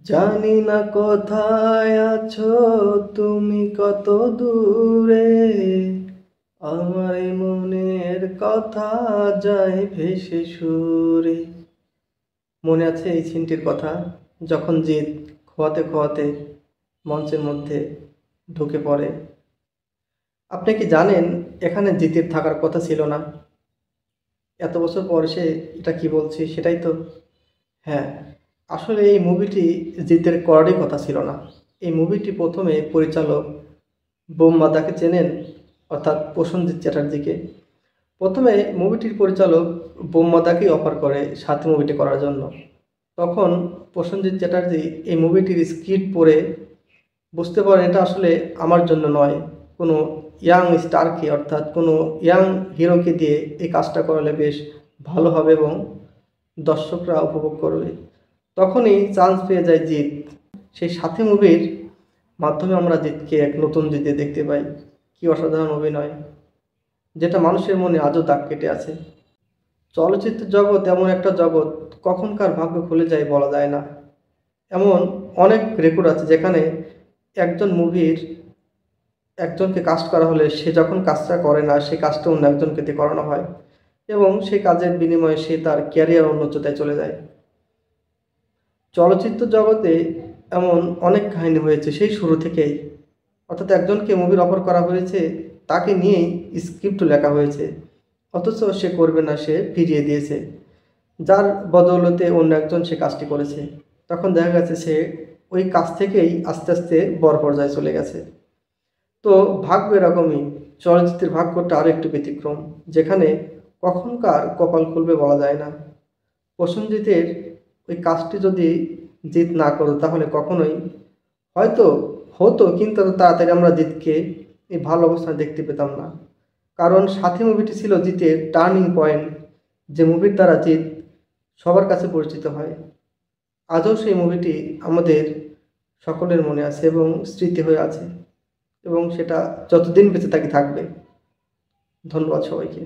জানি না কোথায় আছো তুমি, কত দূরে আমার এই মনের কথা যায় ভেসে সুরে। মনে আছে এই সিনটির কথা, যখন জিৎ খোয়াতে খোয়াতে মঞ্চের মধ্যে ঢুকে পড়ে। আপনি কি জানেন এখানে জিতের থাকার কথা ছিল না? এত বছর পর সে এটা কি বলছি সেটাই তো। হ্যাঁ, আসলে এই মুভিটি জিতের করারই কথা ছিল না। এই মুভিটি প্রথমে পরিচালক বোমবাদাকে চেনেন, অর্থাৎ প্রসেনজিৎ চ্যাটার্জিকে। প্রথমে মুভিটির পরিচালক বোমবাদাকেই অফার করে সাথে মুভিটি করার জন্য। তখন প্রসেনজিৎ চ্যাটার্জি এই মুভিটির স্ক্রিপ্ট পড়ে বুঝতে পারেন এটা আসলে আমার জন্য নয়, কোনো ইয়াং স্টারকে অর্থাৎ কোনো ইয়াং হিরোকে দিয়ে এই কাজটা করালে বেশ ভালো হবে এবং দর্শকরা উপভোগ করবে। তখনই চান্স পেয়ে যায় জিৎ। সেই সাথী মুভির মাধ্যমে আমরা জিৎকে এক নতুন জিতে দেখতে পাই। কি অসাধারণ অভিনয়, যেটা মানুষের মনে আজও দাগ কেটে আছে। চলচ্চিত্র জগৎ এমন একটা জগৎ, কখনকার ভাগ্য খুলে যায় বলা যায় না। এমন অনেক রেকর্ড আছে যেখানে একজন মুভির একজনকে কাস্ট করা হলে সে যখন কাজটা করে না, সেই কাজটা অন্য একজনকে দিয়ে করানো হয় এবং সেই কাজের বিনিময়ে সে তার ক্যারিয়ার অন্য উচ্চতায় চলে যায়। চলচ্চিত্র জগতে এমন অনেক কাহিনী হয়েছে সেই শুরু থেকেই, অর্থাৎ একজনকে মুভির অফার করা হয়েছে, তাকে নিয়েই স্ক্রিপ্ট লেখা হয়েছে, অথচ সে করবে না, সে ফিরিয়ে দিয়েছে, যার বদৌলতে অন্য একজন সে কাজটি করেছে। তখন দেখা গেছে সে ওই কাজ থেকেই আস্তে আস্তে বড় পর্যায়ে চলে গেছে। তো ভাগ্য এরকমই, চলচ্চিত্রের ভাগ্যটা আরও একটু ব্যতিক্রম, যেখানে কখনকার কপাল খুলবে বলা যায় না। প্রসেনজিতের ওই কাজটি যদি জিৎ না করতো তাহলে কখনোই হয়তো হতো, কিন্তু এত তাড়াতাড়ি আমরা জিতকে এই ভালো অবস্থানে দেখতে পেতাম না। কারণ সাথী মুভিটি ছিল জিতের টার্নিং পয়েন্ট, যে মুভির দ্বারা জিৎ সবার কাছে পরিচিত হয়। আজও সেই মুভিটি আমাদের সকলের মনে আছে এবং স্মৃতি হয়ে আছে, এবং সেটা যতদিন বেঁচে থাকি থাকবে। ধন্যবাদ সবাইকে।